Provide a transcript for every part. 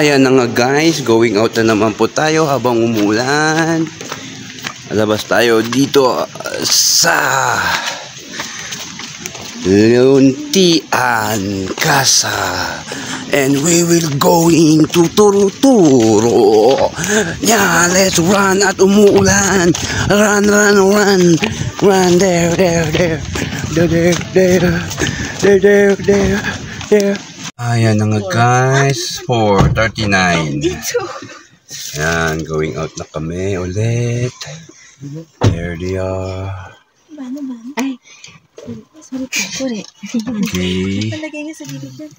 Ayan na nga guys, going out na naman po tayo habang umulan. Labas tayo dito sa Luntian Casa. And we will going to Turo-Turo. Yeah, let's run at umuulan. Run, run, run. Run, there. Ayan na nga guys, 4:39. Ayan, going out na kami ulit. There they are. Ay, sorry. Okay. Palagay nga sa gilid dyan.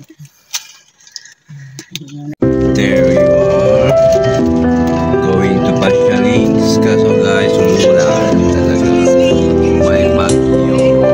There you are. Going to Pashalings. Kaso guys, umulan talaga. May bagyo.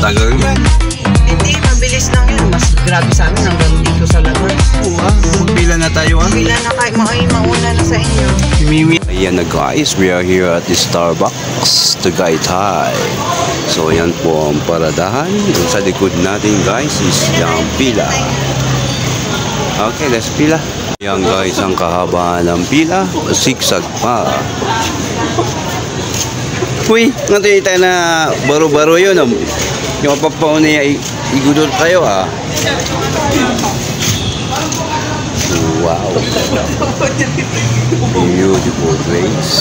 Tagal yan. Hindi, mabilis lang yan. Mas grabe sa amin hanggang dito sa lagot. Magpila na tayo ah. Magpila na kahit mauna na sa inyo. Mimi. Ayan na guys, we are here at the Starbucks Tagaytay. So yan po ang paradahan. Sa likod natin guys is yung pila. Okay, let's pila. Yan guys ang kahabaan ng pila. Sigsag pa. Uy, ngatay tayo na baro-baro yun. Yung mapapaw niya igudol tayo ah. Wow. Beautiful place.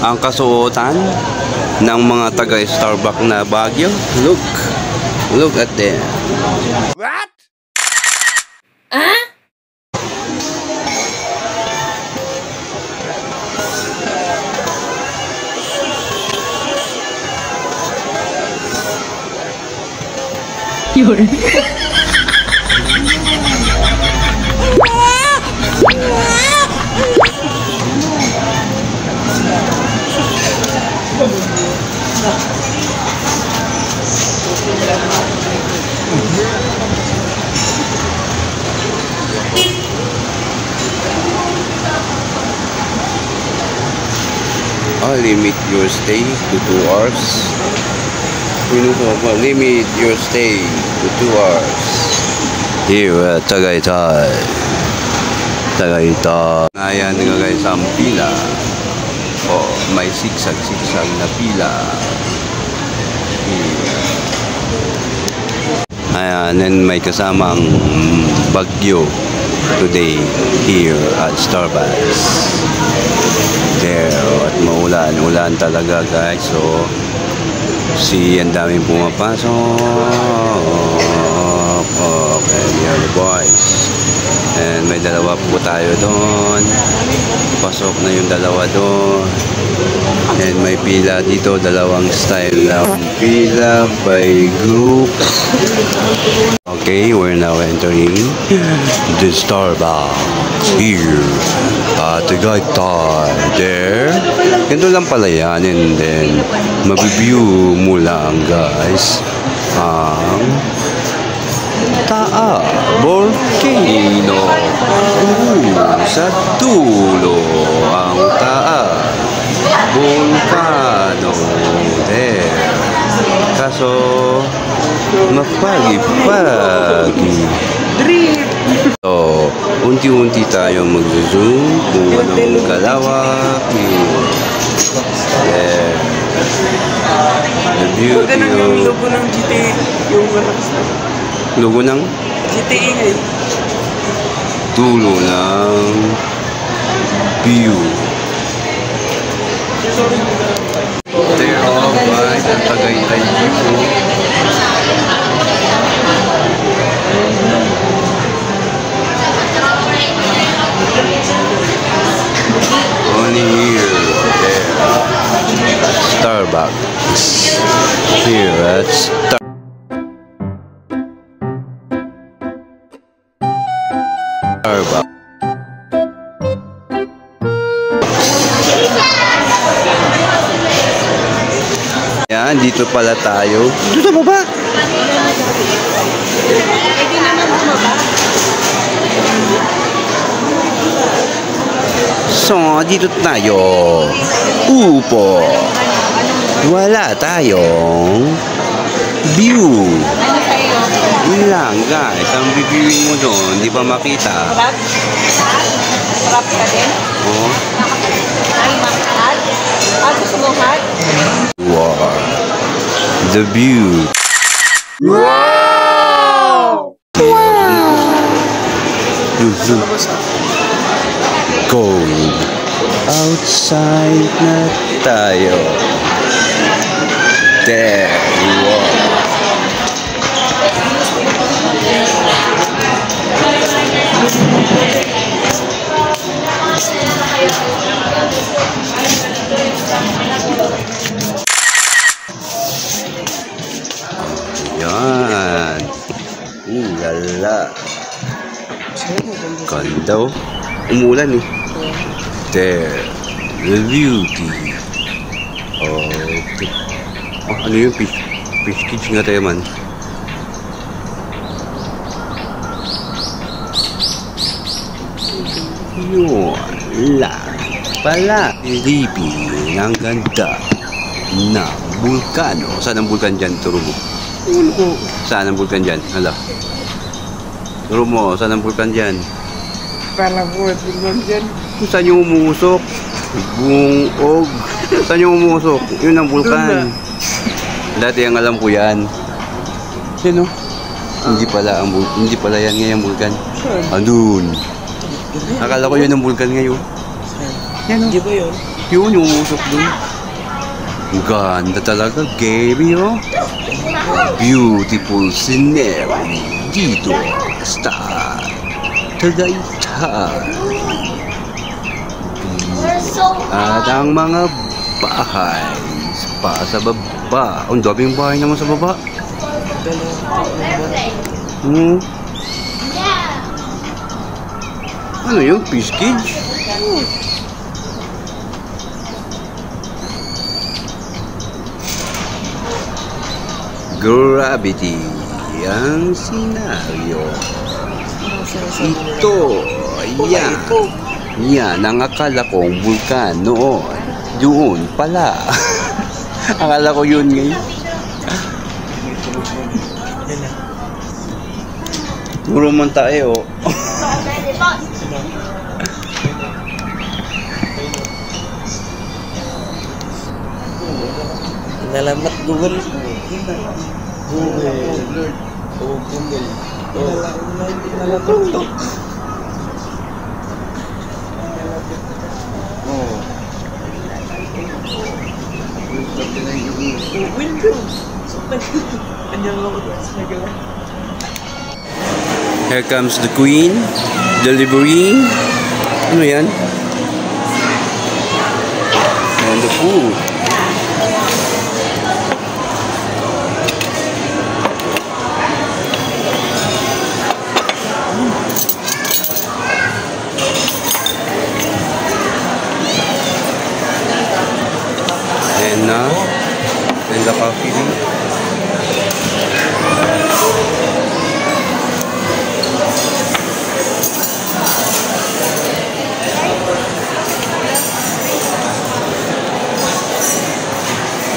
Ang kasuotan ng mga taga-Starbucks na Baguio. Look at them. What? Yun. Limit your stay to 2 hours. Limit your stay to 2 hours. here at Tagaytay. Tagaytay. Ayan nga guys ang pila. Oh, may sigsag-sigsag na pila. Ayan, and may kasamang bagyo today here at Starbucks. There, at maulan talaga guys. So, ang daming pumapasok. Okay, here the boys. And may dalawa po tayo doon. Pasok na yung dalawa doon. And may pila dito, dalawang style ng pila by group. Okay, we're now entering the Starbucks here at Tagaytay. There, ganito lang pala yan. And then, mabibview mo lang guys ang Taal Volcano. Sa dulo ang Taal Volcano. There. Kaso mapagi-pagi. So, unti-unti tayo mag-zoom kung anong kalawak. There. The beauty of... Logo ng GTA yung Logo ng? GTA ngayon. Dulo ng view. There all by the Tagaytay view. Only here, there. Starbucks. Here at Starbucks. Yan, dito pala tayo. Dito sa baba. Pwede naman bumaba. So, dito tayo. Upo. Wala tayong view. Ano sa'yo? Yun lang guys, ang bibiwin mo doon, di pa makita. Rap? Rap ka din? Oh. Ay, makahal? Gusto mo hal? Wow. The view. Wow! Going outside na tayo. There you are. Yan. Lala. Ganda oh. Umulan eh. There. The beauty. Okay. Oh, ano yung fish kids nga tayo man. Yun lang pala. Pilipin ang ganda na bulkano. Saan ang bulkan dyan? Turo mo. Saan ang bulkan dyan? Hala. Turo mo, saan ang bulkan dyan? Kala ko, tingnan dyan. Saan yung umusok? Bungog. Saan yung umusok? Yun ang bulkan. Dati ang alam ko yan. Yan o. Hindi pala yan ngayon bulkan. Andun. Akala ko yun ang bulkan ngayon. Yan o. Di ba yun? Yun yung umusok dun. Ang ganda talaga, Gaby o. Beautiful scenery dito sa Tagaytay. At ang mga bahay pa sa baba. Ang daming bahay naman sa baba. Ano yung fish cage? Gravity ang senaryo. Ito, yan ang akala kong bulkan noon. Doon pala. Akala ko yun ngayon. Puro man tayo. Nalamat Google. Here comes the queen delivering. Ano yan? And the food. And the coffee.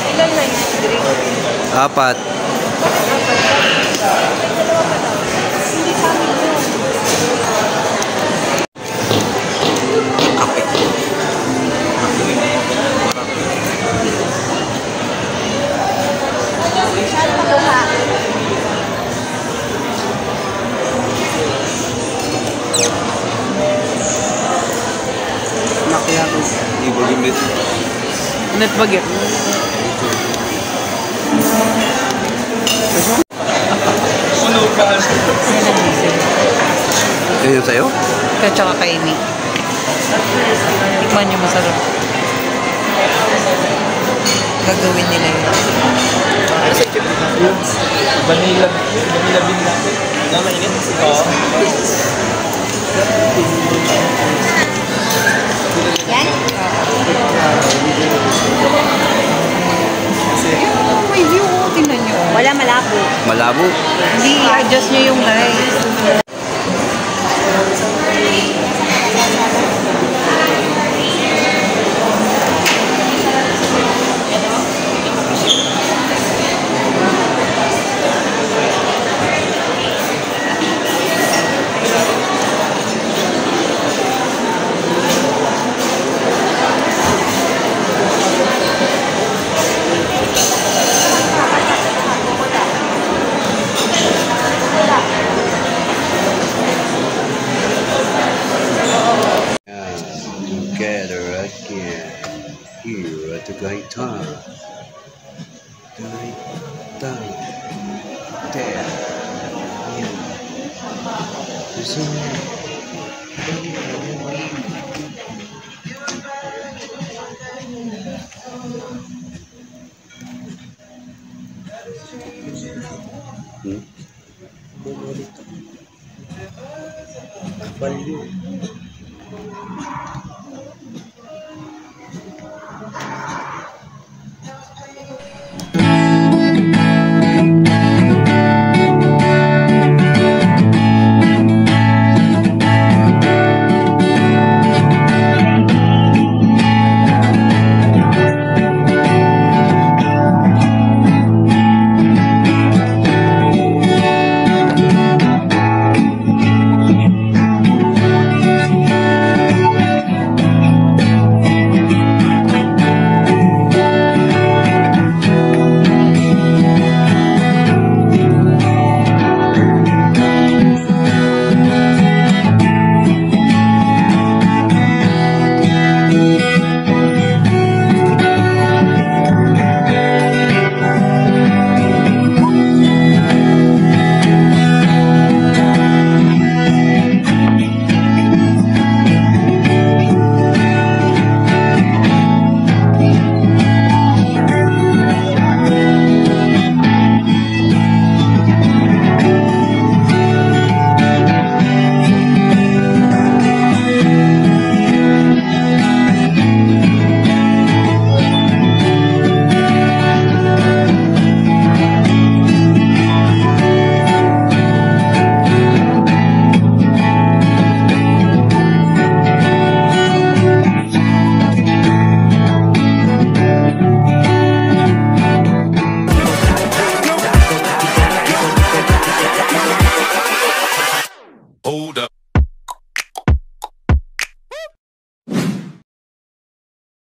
Ilan na yung drink? 4. Hindi sa amin yun. Saan pa kuha? Macchiato. Ibo limit. Net baget. Yan yung sa'yo? Kaya tsaka kay Amy. Tikman nyo masarap. Gagawin nila yun. Vanilla bean latte. Mainit. Oo. Yan? May view ko. Tingnan nyo. Wala malabo. Malabo. Hindi, i-adjust nyo yung light. Together again here at the Gaitan. There.